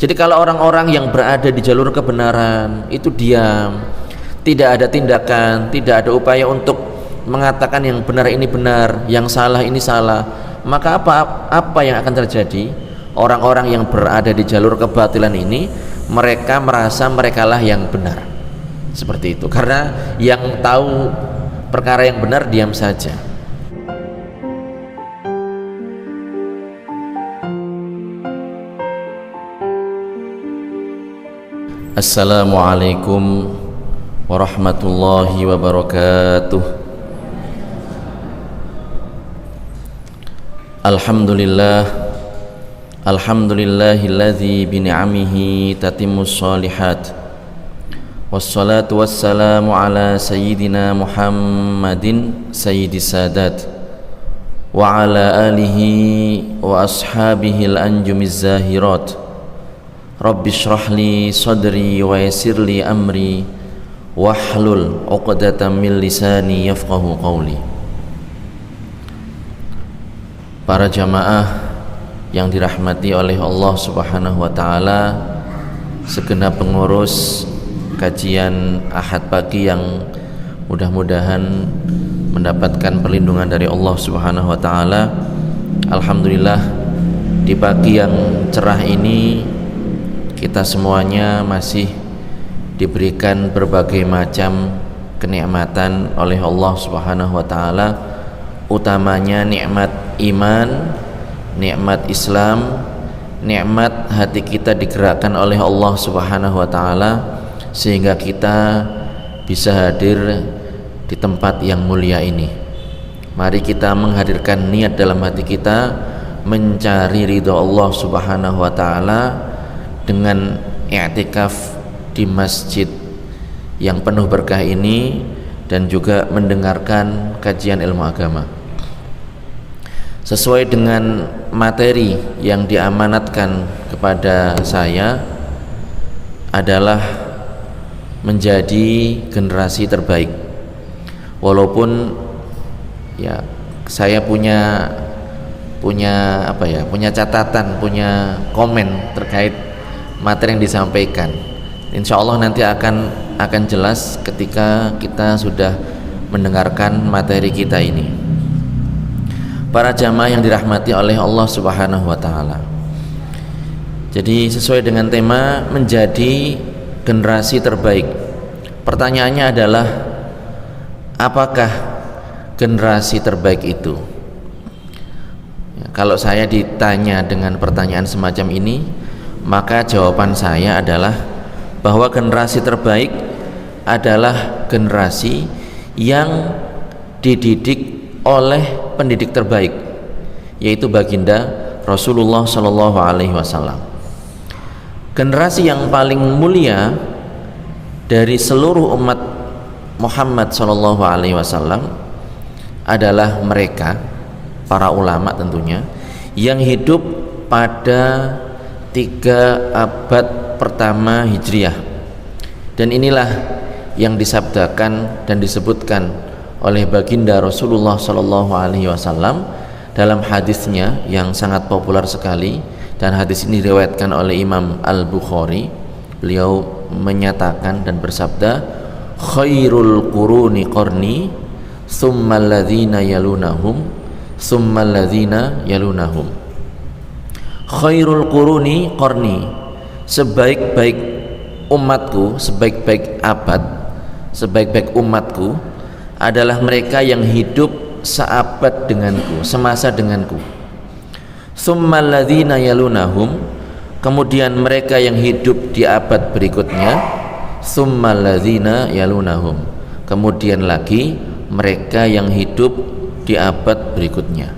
Jadi kalau orang-orang yang berada di jalur kebenaran itu diam, tidak ada tindakan, tidak ada upaya untuk mengatakan yang benar ini benar, yang salah ini salah, maka apa yang akan terjadi? Orang-orang yang berada di jalur kebatilan ini, mereka merasa merekalah yang benar, seperti itu. Karena yang tahu perkara yang benar diam saja. Assalamualaikum warahmatullahi wabarakatuh. Alhamdulillahilladzi bini'amihi tatimmus shalihat. Wassalatu wassalamu ala sayyidina Muhammadin sayyidis sadat wa ala alihi wa ashabihi al-anjumiz zahirat. Rabbi shrahli sadri wa yassirli amri wahlul 'uqdatam min lisani yafqahu qawli. Para jamaah yang dirahmati oleh Allah Subhanahu wa taala, segenap pengurus kajian Ahad pagi yang mudah-mudahan mendapatkan perlindungan dari Allah Subhanahu wa taala. Alhamdulillah, di pagi yang cerah ini kita semuanya masih diberikan berbagai macam kenikmatan oleh Allah Subhanahu wa taala, utamanya nikmat iman, nikmat Islam, nikmat hati kita digerakkan oleh Allah Subhanahu wa taala sehingga kita bisa hadir di tempat yang mulia ini. Mari kita menghadirkan niat dalam hati kita mencari ridha Allah Subhanahu wa taala dengan i'tikaf di masjid yang penuh berkah ini dan juga mendengarkan kajian ilmu agama sesuai dengan materi yang diamanatkan kepada saya adalah menjadi generasi terbaik. Walaupun ya saya punya catatan, punya komen terkait materi yang disampaikan. Insya Allah nanti akan jelas ketika kita sudah mendengarkan materi kita ini. Para jamaah yang dirahmati oleh Allah Subhanahu wa taala. Jadi sesuai dengan tema menjadi generasi terbaik. Pertanyaannya adalah, apakah generasi terbaik itu? Ya, kalau saya ditanya dengan pertanyaan semacam ini, maka jawaban saya adalah bahwa generasi terbaik adalah generasi yang dididik oleh pendidik terbaik, yaitu baginda Rasulullah Shallallahu Alaihi Wasallam. Generasi yang paling mulia dari seluruh umat Muhammad Shallallahu Alaihi Wasallam adalah mereka, para ulama tentunya, yang hidup pada 3 abad pertama Hijriah. Dan inilah yang disabdakan dan disebutkan oleh baginda Rasulullah Shallallahu Alaihi Wasallam dalam hadisnya yang sangat populer sekali, dan hadis ini diriwayatkan oleh Imam Al-Bukhari. Beliau menyatakan dan bersabda, khairul quruni qarni tsummal ladzina yalunahum tsummal ladzina yalunahum. Khairul quruni qarni, sebaik-baik umatku, sebaik-baik abad, sebaik-baik umatku adalah mereka yang hidup seabad denganku, semasa denganku. Tsummal ladzina yalunahum, kemudian mereka yang hidup di abad berikutnya. Tsummal ladzina yalunahum, kemudian lagi mereka yang hidup di abad berikutnya.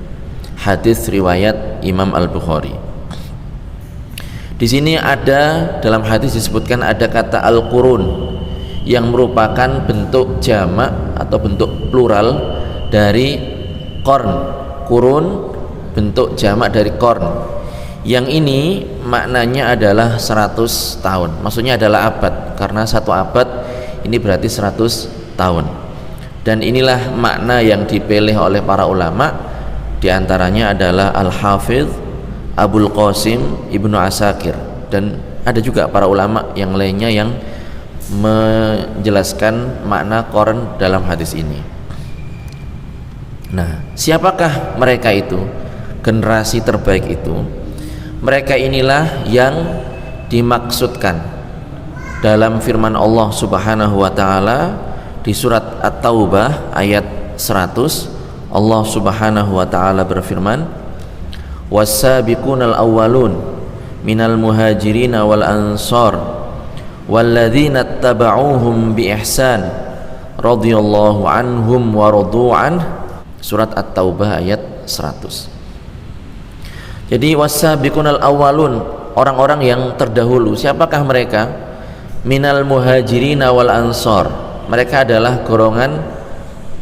Hadis riwayat Imam Al-Bukhari. Di sini ada, dalam hadis disebutkan ada kata al-qurun yang merupakan bentuk jamak atau bentuk plural dari qarn. Qurun bentuk jamak dari qarn. Yang ini maknanya adalah 100 tahun. Maksudnya adalah abad, karena satu abad ini berarti 100 tahun. Dan inilah makna yang dipilih oleh para ulama. Di antaranya adalah Al-Hafidh Abul Qasim Ibnu Asakir dan Ada juga para ulama yang lainnya yang menjelaskan makna qaran dalam hadis ini. Nah, siapakah mereka itu? Generasi terbaik itu, mereka inilah yang dimaksudkan dalam firman Allah Subhanahu wa taala di surat At-Taubah ayat 100. Allah Subhanahu wa taala berfirman, was-sabiqunal awwalun minal muhajirin wal ansar walladzina ittaba'uuhum bi ihsan radhiyallahu anhum wa radu an. Surat At-Taubah ayat 100. Jadi was-sabiqunal awwalun, orang-orang yang terdahulu. Siapakah mereka? Minal muhajirin wal ansar. Mereka adalah golongan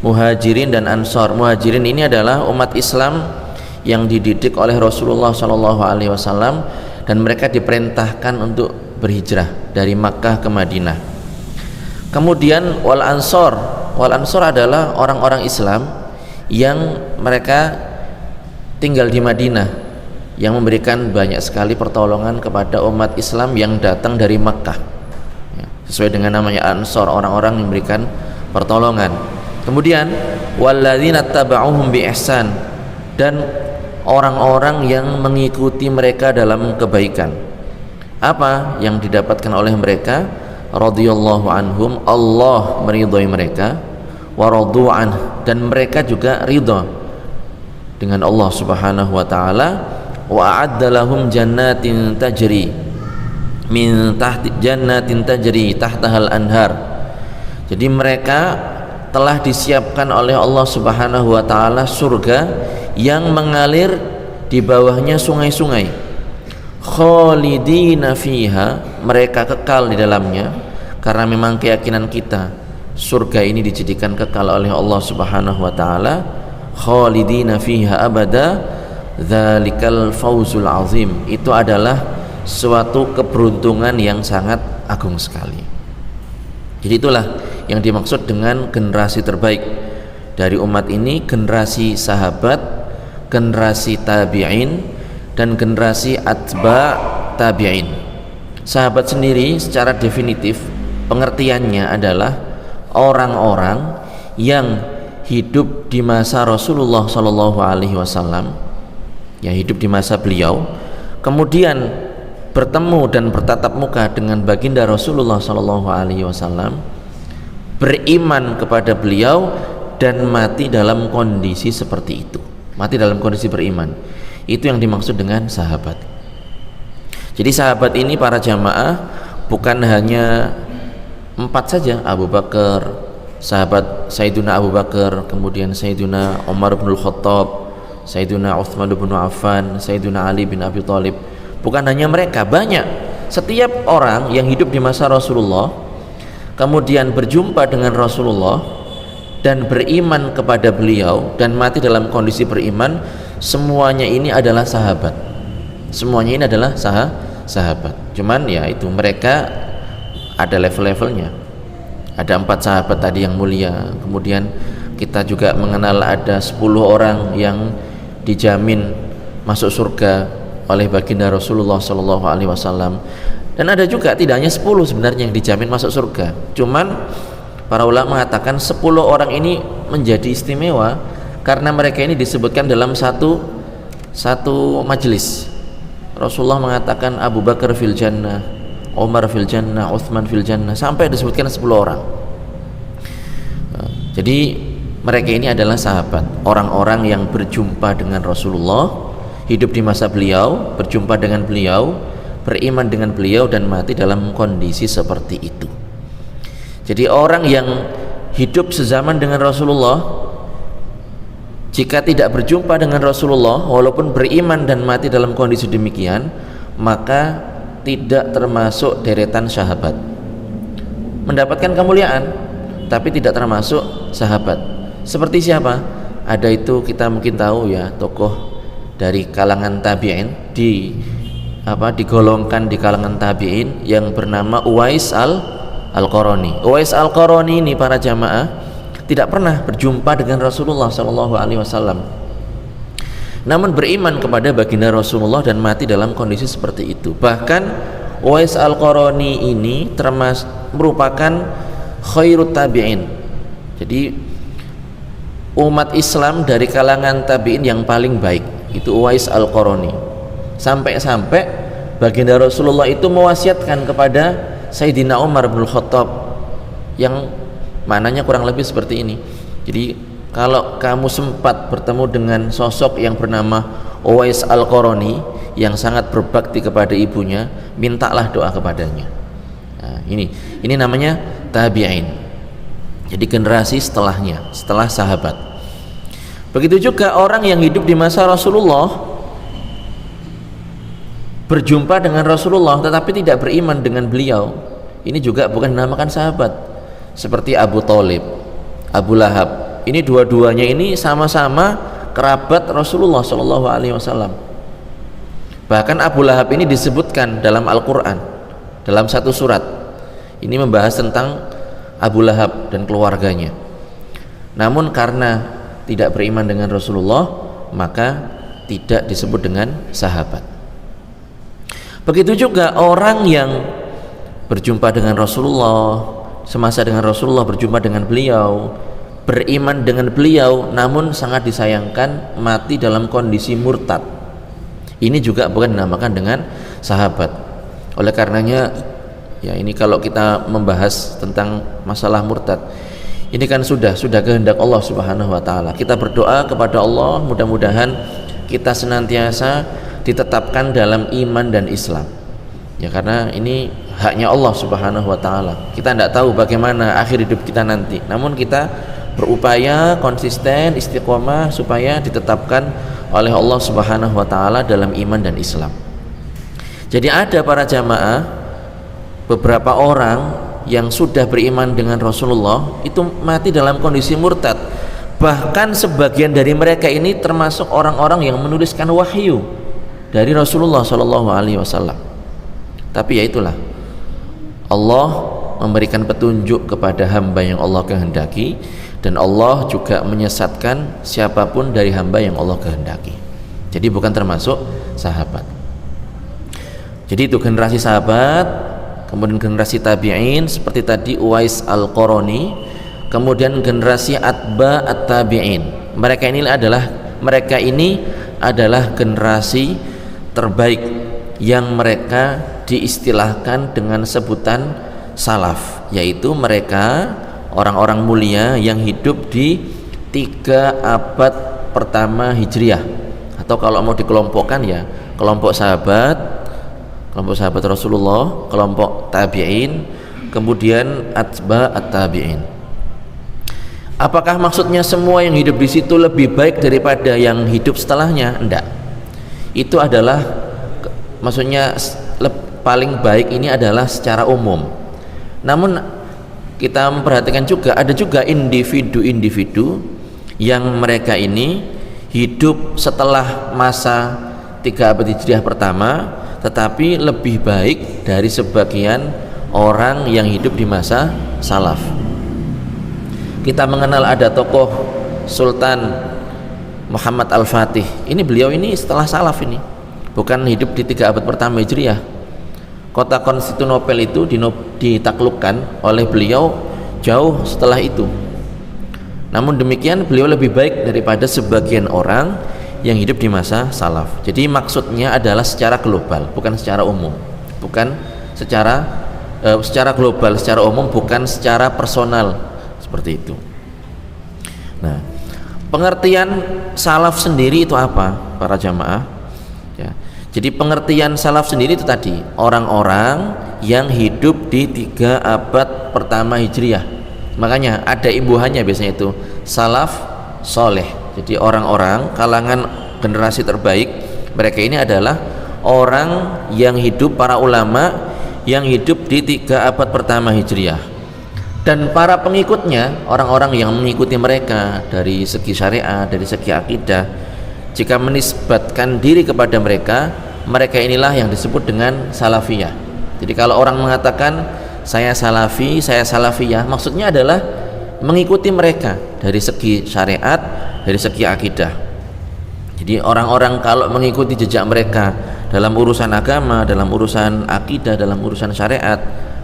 muhajirin dan ansar. Muhajirin ini adalah umat Islam yang dididik oleh Rasulullah SAW, dan mereka diperintahkan untuk berhijrah dari Makkah ke Madinah. Kemudian wal ansar adalah orang-orang Islam yang mereka tinggal di Madinah, yang memberikan banyak sekali pertolongan kepada umat Islam yang datang dari Makkah, ya, sesuai dengan namanya Ansor, orang-orang yang memberikan pertolongan. Kemudian walladzina taba'uhum bi ihsan, dan orang-orang yang mengikuti mereka dalam kebaikan. Apa yang didapatkan oleh mereka? Radhiyallahu anhum, Allah meridhai mereka, wa radu an, dan mereka juga ridha dengan Allah Subhanahu wa taala. Wa a'adda lahum jannatin tajri min tahti jannatin tajri tahtahal anhar. Jadi mereka telah disiapkan oleh Allah Subhanahu wa taala surga yang mengalir di bawahnya sungai-sungai. Khalidina fiha, mereka kekal di dalamnya, karena memang keyakinan kita surga ini dijadikan kekal oleh Allah Subhanahu wa taala. Khalidina fiha abada, dzalikal fauzul azim, itu adalah suatu keberuntungan yang sangat agung sekali. Jadi itulah yang dimaksud dengan generasi terbaik dari umat ini, generasi sahabat, generasi tabi'in, dan generasi atba' tabi'in. Sahabat sendiri secara definitif pengertiannya adalah orang-orang yang hidup di masa Rasulullah SAW, ya, hidup di masa beliau, kemudian bertemu dan bertatap muka dengan baginda Rasulullah SAW, beriman kepada beliau dan mati dalam kondisi seperti itu, mati dalam kondisi beriman. Itu yang dimaksud dengan sahabat. Jadi sahabat ini para jamaah bukan hanya 4 saja, Abu Bakar, sahabat Sayyiduna Abu Bakar, kemudian Sayyiduna Umar bin Khattab, Sayyiduna Utsman bin Affan, Sayyiduna Ali bin Abi Thalib. Bukan hanya mereka, banyak. Setiap orang yang hidup di masa Rasulullah kemudian berjumpa dengan Rasulullah dan beriman kepada beliau dan mati dalam kondisi beriman, semuanya ini adalah sahabat. Semuanya ini adalah sahabat. Cuman ya itu, mereka ada level-levelnya. Ada 4 sahabat tadi yang mulia. Kemudian kita juga mengenal ada 10 orang yang dijamin masuk surga oleh baginda Rasulullah SAW, dan ada juga tidak hanya 10 sebenarnya yang dijamin masuk surga. Cuman para ulama mengatakan 10 orang ini menjadi istimewa karena mereka ini disebutkan dalam satu majelis. Rasulullah mengatakan Abu Bakar fil jannah, Umar fil jannah, Utsman fil jannah, sampai disebutkan 10 orang. Jadi mereka ini adalah sahabat, orang-orang yang berjumpa dengan Rasulullah, hidup di masa beliau, berjumpa dengan beliau, beriman dengan beliau, dan mati dalam kondisi seperti itu. Jadi orang yang hidup sezaman dengan Rasulullah, jika tidak berjumpa dengan Rasulullah walaupun beriman dan mati dalam kondisi demikian, maka tidak termasuk deretan sahabat. Mendapatkan kemuliaan tapi tidak termasuk sahabat. Seperti siapa? Ada itu, kita mungkin tahu ya, tokoh dari kalangan tabi'in, digolongkan di kalangan tabi'in, yang bernama Uwais al-Qarani. Uwais al-Qarani ini para jamaah tidak pernah berjumpa dengan Rasulullah SAW, namun beriman kepada baginda Rasulullah dan mati dalam kondisi seperti itu. Bahkan Uwais Al-Qarani ini merupakan khairut tabi'in. Jadi umat Islam dari kalangan tabi'in yang paling baik itu Uwais Al-Qarani. Sampai-sampai baginda Rasulullah itu mewasiatkan kepada Sayyidina Umar bin Khattab yang mananya kurang lebih seperti ini. Jadi kalau kamu sempat bertemu dengan sosok yang bernama Uwais Al-Qarani yang sangat berbakti kepada ibunya, mintalah doa kepadanya. Nah, ini namanya tabi'in. Jadi generasi setelahnya, setelah sahabat. Begitu juga orang yang hidup di masa Rasulullah, berjumpa dengan Rasulullah tetapi tidak beriman dengan beliau, ini juga bukan dinamakan sahabat. Seperti Abu Thalib, Abu Lahab, ini dua-duanya ini sama-sama kerabat Rasulullah Shallallahu Alaihi Wasallam. Bahkan Abu Lahab ini disebutkan dalam Al-Quran dalam satu surat. Ini membahas tentang Abu Lahab dan keluarganya. Namun karena tidak beriman dengan Rasulullah, maka tidak disebut dengan sahabat. Begitu juga orang yang berjumpa dengan Rasulullah, semasa dengan Rasulullah, berjumpa dengan beliau, beriman dengan beliau, namun sangat disayangkan mati dalam kondisi murtad. Ini juga bukan dinamakan dengan sahabat. Oleh karenanya, ya ini kalau kita membahas tentang masalah murtad, ini kan sudah kehendak Allah Subhanahu wa taala. Kita berdoa kepada Allah, mudah-mudahan kita senantiasa ditetapkan dalam iman dan Islam. Ya karena ini haknya Allah Subhanahu wa taala. Kita tidak tahu bagaimana akhir hidup kita nanti. Namun kita berupaya konsisten, istiqomah supaya ditetapkan oleh Allah Subhanahu wa taala dalam iman dan Islam. Jadi ada para jamaah, beberapa orang yang sudah beriman dengan Rasulullah itu mati dalam kondisi murtad. Bahkan sebagian dari mereka ini termasuk orang-orang yang menuliskan wahyu dari Rasulullah Shallallahu Alaihi Wasallam. Tapi ya itulah, Allah memberikan petunjuk kepada hamba yang Allah kehendaki, dan Allah juga menyesatkan siapapun dari hamba yang Allah kehendaki. Jadi bukan termasuk sahabat. Jadi itu generasi sahabat, kemudian generasi tabi'in seperti tadi Uwais Al-Qarani, kemudian generasi atba at-tabi'in. Mereka ini adalah generasi terbaik yang mereka diistilahkan dengan sebutan salaf, yaitu mereka orang-orang mulia yang hidup di 3 abad pertama Hijriah, atau kalau mau dikelompokkan ya kelompok sahabat Rasulullah, kelompok tabi'in, kemudian atba at-tabi'in. Apakah maksudnya semua yang hidup di situ lebih baik daripada yang hidup setelahnya? Enggak. Itu adalah maksudnya paling baik ini adalah secara umum. Namun kita memperhatikan juga ada juga individu-individu yang mereka ini hidup setelah masa 3 abad Hijriah pertama, tetapi lebih baik dari sebagian orang yang hidup di masa salaf. Kita mengenal ada tokoh Sultan Muhammad Al-Fatih. Ini beliau ini setelah salaf, ini bukan hidup di 3 abad pertama Hijriah. Kota Konstantinopel itu ditaklukkan oleh beliau jauh setelah itu. Namun demikian beliau lebih baik daripada sebagian orang yang hidup di masa salaf. Jadi maksudnya adalah secara global, bukan secara umum, bukan secara global, secara umum, bukan secara personal, seperti itu. Nah, pengertian salaf sendiri itu apa, para jamaah? Ya. Jadi pengertian salaf sendiri itu tadi orang-orang yang hidup di 3 abad pertama Hijriah. Makanya ada imbuhannya biasanya itu salaf soleh. Jadi orang-orang kalangan generasi terbaik, mereka ini adalah orang yang hidup, para ulama yang hidup di 3 abad pertama Hijriah. Dan para pengikutnya, orang-orang yang mengikuti mereka dari segi syariat, dari segi akidah, jika menisbatkan diri kepada mereka, mereka inilah yang disebut dengan salafiyah. Jadi kalau orang mengatakan saya salafi, saya salafiyah, maksudnya adalah mengikuti mereka dari segi syariat, dari segi akidah. Jadi orang-orang kalau mengikuti jejak mereka dalam urusan agama, dalam urusan akidah, dalam urusan syariat,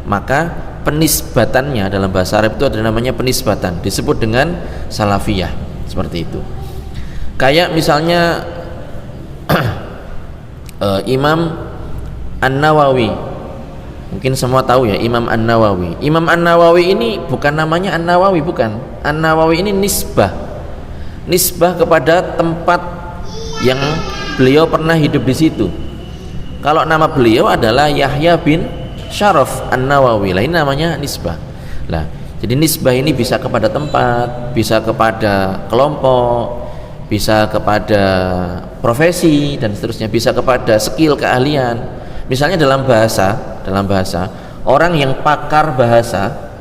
maka penisbatannya dalam bahasa Arab itu ada namanya penisbatan, disebut dengan salafiyah, seperti itu. Kayak misalnya Imam An-Nawawi, mungkin semua tahu ya Imam An-Nawawi. Imam An-Nawawi ini bukan namanya An-Nawawi, bukan. An-Nawawi ini nisbah kepada tempat yang beliau pernah hidup di situ. Kalau nama beliau adalah Yahya bin Syaraf An-Nawawi, lah ini namanya nisbah. Lah, jadi nisbah ini bisa kepada tempat, bisa kepada kelompok, bisa kepada profesi dan seterusnya, bisa kepada skill, keahlian. Misalnya dalam bahasa orang yang pakar bahasa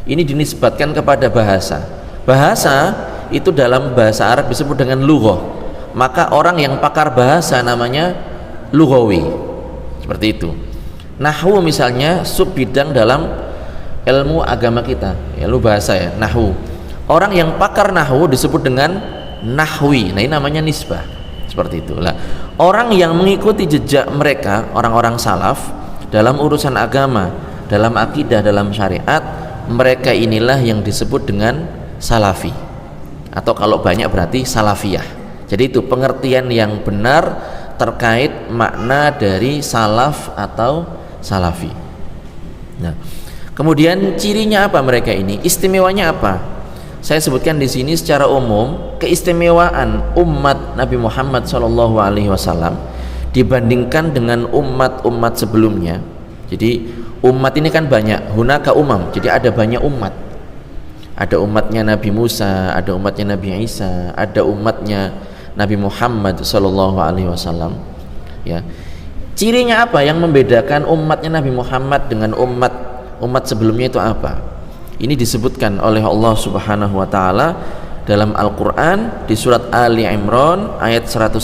ini dinisbatkan kepada bahasa. Bahasa itu dalam bahasa Arab disebut dengan lughah. Maka orang yang pakar bahasa namanya lughawi. Seperti itu. Nahwu misalnya sub bidang dalam ilmu agama kita, ya lu bahasa ya, nahwu. Orang yang pakar nahwu disebut dengan nahwi. Nah, ini namanya nisbah. Seperti itulah. Orang yang mengikuti jejak mereka, orang-orang salaf dalam urusan agama, dalam akidah, dalam syariat, mereka inilah yang disebut dengan salafi. Atau kalau banyak berarti salafiyah. Jadi itu pengertian yang benar terkait makna dari salaf atau salafi. Nah, kemudian cirinya apa mereka ini? Istimewanya apa? Saya sebutkan di sini secara umum keistimewaan umat Nabi Muhammad SAW dibandingkan dengan umat-umat sebelumnya. Jadi umat ini kan banyak, hunaka umam. Jadi ada banyak umat. Ada umatnya Nabi Musa, ada umatnya Nabi Isa, ada umatnya Nabi Muhammad SAW. Ya, cirinya apa yang membedakan umatnya Nabi Muhammad dengan umat sebelumnya itu apa? Ini disebutkan oleh Allah Subhanahu wa taala dalam Al-Qur'an di surat Ali Imran ayat 110.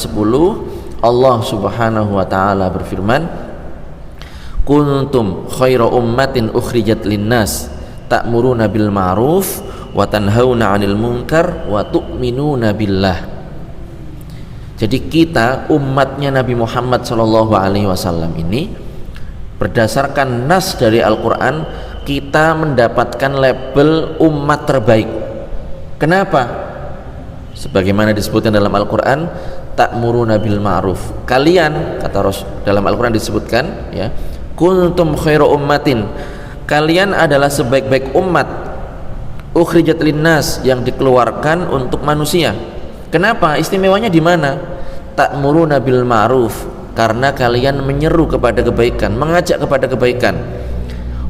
Allah Subhanahu wa taala berfirman, kuntum khaira ummatin ukhrijat linnas ta'muruna bil ma'ruf wa tanhauna 'anil munkar wa tu'minuna billah. Jadi kita umatnya Nabi Muhammad SAW ini berdasarkan nas dari Al-Quran kita mendapatkan label umat terbaik. Kenapa? Sebagaimana disebutkan dalam Al-Quran, ta'muruna bil ma'ruf. Kalian, kata Rasul dalam Al-Quran disebutkan, ya, kuntum khairu ummatin. Kalian adalah sebaik-baik umat ukhrijat linnas, yang dikeluarkan untuk manusia. Kenapa? Istimewanya di mana? Ta'muruna bil ma'ruf, karena kalian menyeru kepada kebaikan, mengajak kepada kebaikan.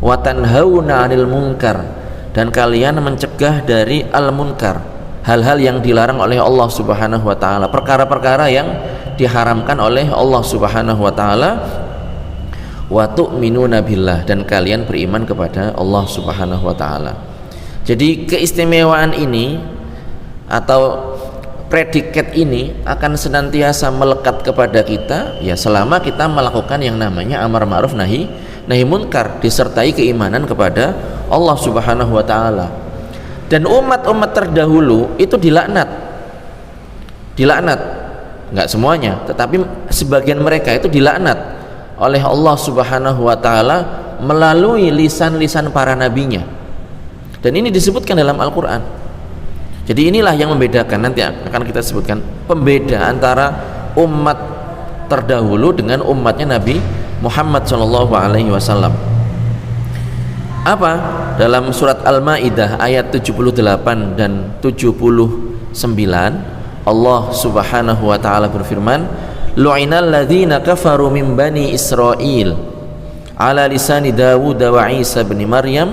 Wa tanhauna 'anil munkar, dan kalian mencegah dari al-munkar, hal-hal yang dilarang oleh Allah Subhanahu wa taala, perkara-perkara yang diharamkan oleh Allah Subhanahu wa taala. Wa tu'minuna billah, dan kalian beriman kepada Allah Subhanahu wa taala. Jadi keistimewaan ini atau predikat ini akan senantiasa melekat kepada kita, ya, selama kita melakukan yang namanya amar ma'ruf nahi munkar, disertai keimanan kepada Allah Subhanahu wa taala. Dan umat-umat terdahulu itu dilaknat, enggak semuanya, tetapi sebagian mereka itu dilaknat oleh Allah Subhanahu wa taala melalui lisan-lisan para nabinya. Dan ini disebutkan dalam Al-Qur'an. Jadi inilah yang membedakan, nanti akan kita sebutkan pembeda antara umat terdahulu dengan umatnya Nabi Muhammad SAW. Apa? Dalam surat Al-Maidah ayat 78 dan 79, Allah Subhanahu wa taala berfirman, lu'inal ladzina kafaru min bani Israil ala lisani Dawud wa Isa bin Maryam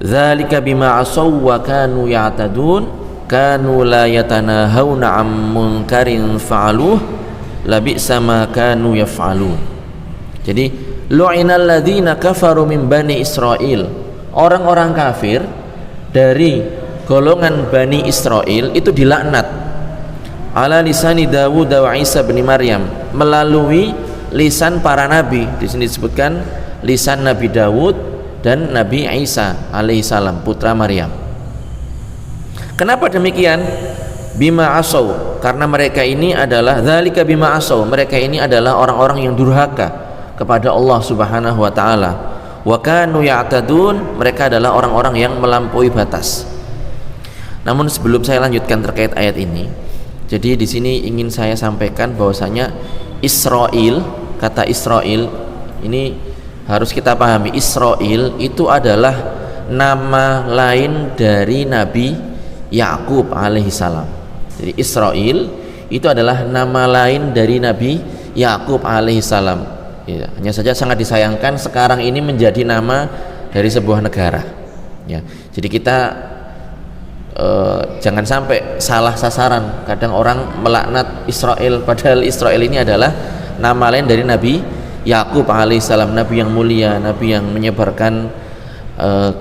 dzalika bima asaw wa kanu ya'tadun kanu la yatanahawna 'an munkarin fa'aluh labi'sa ma kanu yaf'alun. Jadi lu'inal ladzina kafaru min bani Israil, orang-orang kafir dari golongan Bani Israel itu dilaknat ala lisani Dawud wa Isa bin Maryam, melalui lisan para nabi. Di sini disebutkan lisan Nabi Dawud dan Nabi Isa alaihissalam, putra Maryam. Kenapa demikian? bima asau, karena mereka ini adalah dzalika bima asau, mereka ini adalah orang-orang yang durhaka kepada Allah Subhanahu wa taala. Wa kanu ya'tadun, mereka adalah orang-orang yang melampaui batas. Namun sebelum saya lanjutkan terkait ayat ini, jadi di sini ingin saya sampaikan bahwasanya Israel, kata Israel ini harus kita pahami, Israel itu adalah nama lain dari Nabi Yakub alaihissalam. Jadi Israel itu adalah nama lain dari Nabi Yakub alaihissalam. Ya, hanya saja sangat disayangkan sekarang ini menjadi nama dari sebuah negara. Ya, jadi kita jangan sampai salah sasaran. Kadang orang melaknat Israel, padahal Israel ini adalah nama lain dari Nabi Yakub alaihissalam, Nabi yang mulia, Nabi yang menyebarkan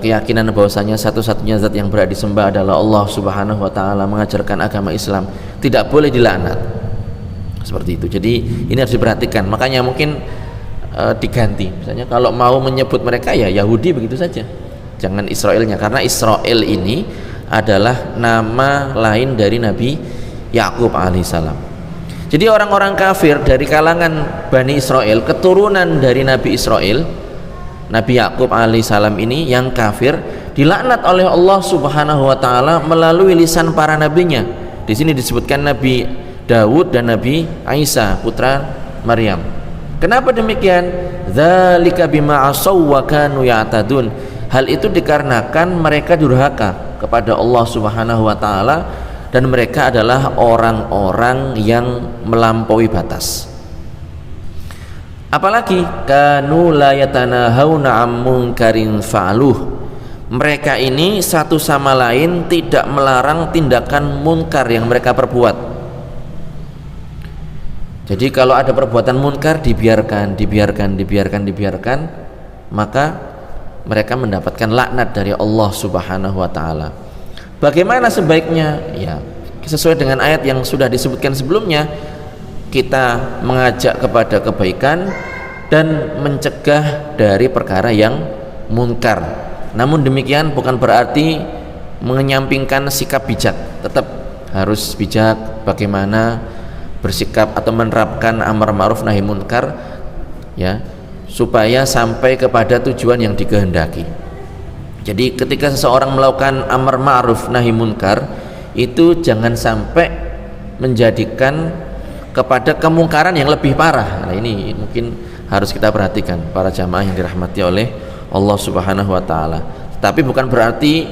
keyakinan bahwasanya satu-satunya zat yang berhak disembah adalah Allah Subhanahu wa taala, mengajarkan agama Islam, tidak boleh dilaknat seperti itu. Jadi ini harus diperhatikan. Makanya mungkin diganti, misalnya kalau mau menyebut mereka ya Yahudi begitu saja, jangan Israelnya, karena Israel ini adalah nama lain dari Nabi Yakub alaihissalam. Jadi orang-orang kafir dari kalangan Bani Israel, keturunan dari Nabi Israel, Nabi Yakub alaihissalam ini yang kafir, dilaknat oleh Allah Subhanahu wa taala melalui lisan para nabinya. Di sini disebutkan Nabi Daud dan Nabi Isa putra Maryam. Kenapa demikian? Dzalika bima asaw wa kanu ya'tadun. Hal itu dikarenakan mereka durhaka kepada Allah Subhanahu wa taala dan mereka adalah orang-orang yang melampaui batas. Apalagi kanu la yatanahawna 'an munkarin fa'aluh. Mereka ini satu sama lain tidak melarang tindakan munkar yang mereka perbuat. Jadi kalau ada perbuatan munkar dibiarkan, maka mereka mendapatkan laknat dari Allah Subhanahu wa taala. Bagaimana sebaiknya? Ya, sesuai dengan ayat yang sudah disebutkan sebelumnya, kita mengajak kepada kebaikan dan mencegah dari perkara yang munkar. Namun demikian bukan berarti menyampingkan sikap bijak. Tetap harus bijak bagaimana bersikap atau menerapkan amar ma'ruf nahi munkar, ya, supaya sampai kepada tujuan yang dikehendaki. Jadi ketika seseorang melakukan amar ma'ruf nahi munkar, itu jangan sampai menjadikan kepada kemungkaran yang lebih parah. Nah, ini mungkin harus kita perhatikan para jamaah yang dirahmati oleh Allah Subhanahu wa taala. Tapi bukan berarti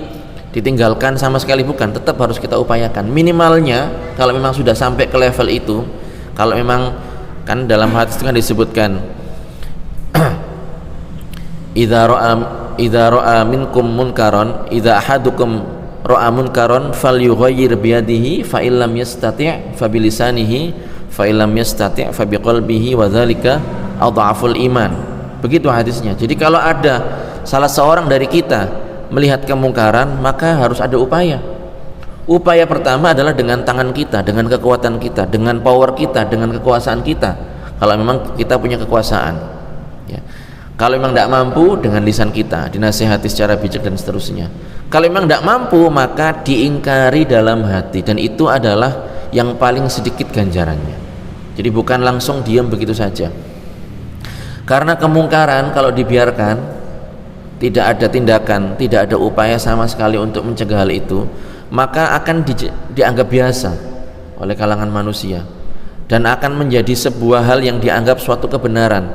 ditinggalkan sama sekali, bukan, tetap harus kita upayakan. Minimalnya kalau memang sudah sampai ke level itu, kalau memang kan dalam hadis itu kan disebutkan idza ra'a minkum munkaron, idza ahadukum ra'a munkaron falyughayyir biyadihi fa illam yastati' fa bilisanihi fa illam yastati' fa biqalbihi wa dzalika adhaful iman. Begitu hadisnya. Jadi kalau ada salah seorang dari kita melihat kemungkaran, maka harus ada upaya. Upaya pertama adalah dengan tangan kita, dengan kekuatan kita, dengan power kita, dengan kekuasaan kita. Kalau memang kita punya kekuasaan, ya. Kalau memang tidak mampu, dengan lisan kita, dinasihati secara bijak dan seterusnya. Kalau memang tidak mampu, maka diingkari dalam hati, dan itu adalah yang paling sedikit ganjarannya. Jadi bukan langsung diam begitu saja. Karena kemungkaran kalau dibiarkan, tidak ada tindakan, tidak ada upaya sama sekali untuk mencegah hal itu, maka akan dianggap biasa oleh kalangan manusia dan akan menjadi sebuah hal yang dianggap suatu kebenaran.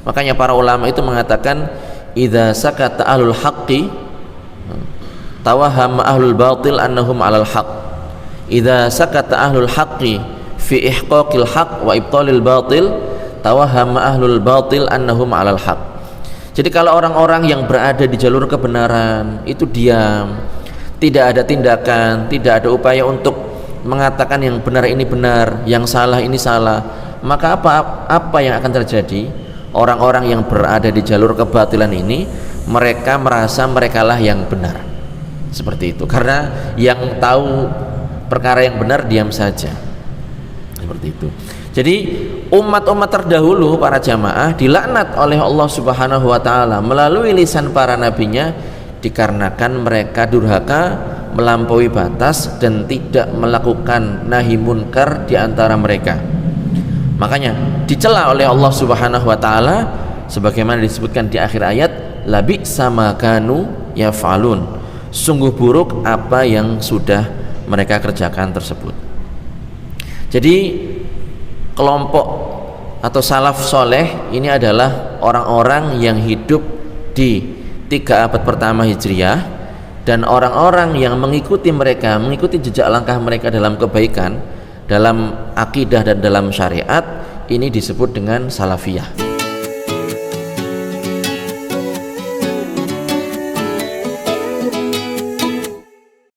Makanya para ulama itu mengatakan idza sakata ahlul haqqi tawahhama ahlul batil annahum 'alal haqq. Idza sakata ahlul haqqi fi ihqaqil haqq wa ibtalil batil tawahhama ahlul batil annahum 'alal haqq. Jadi kalau orang-orang yang berada di jalur kebenaran itu diam, tidak ada tindakan, tidak ada upaya untuk mengatakan yang benar ini benar, yang salah ini salah, maka apa yang akan terjadi? Orang-orang yang berada di jalur kebatilan ini, mereka merasa merekalah yang benar, seperti itu. Karena yang tahu perkara yang benar diam saja, seperti itu. Jadi umat-umat terdahulu para jamaah dilaknat oleh Allah Subhanahu wa taala melalui lisan para nabinya dikarenakan mereka durhaka, melampaui batas dan tidak melakukan nahi munkar di antara mereka. Makanya dicela oleh Allah Subhanahu wa taala sebagaimana disebutkan di akhir ayat, labi sama kanu yaf'alun, sungguh buruk apa yang sudah mereka kerjakan tersebut. Jadi kelompok atau salaf soleh ini adalah orang-orang yang hidup di 3 abad pertama Hijriah, dan orang-orang yang mengikuti mereka, mengikuti jejak langkah mereka dalam kebaikan, dalam akidah dan dalam syariat, ini disebut dengan salafiyah.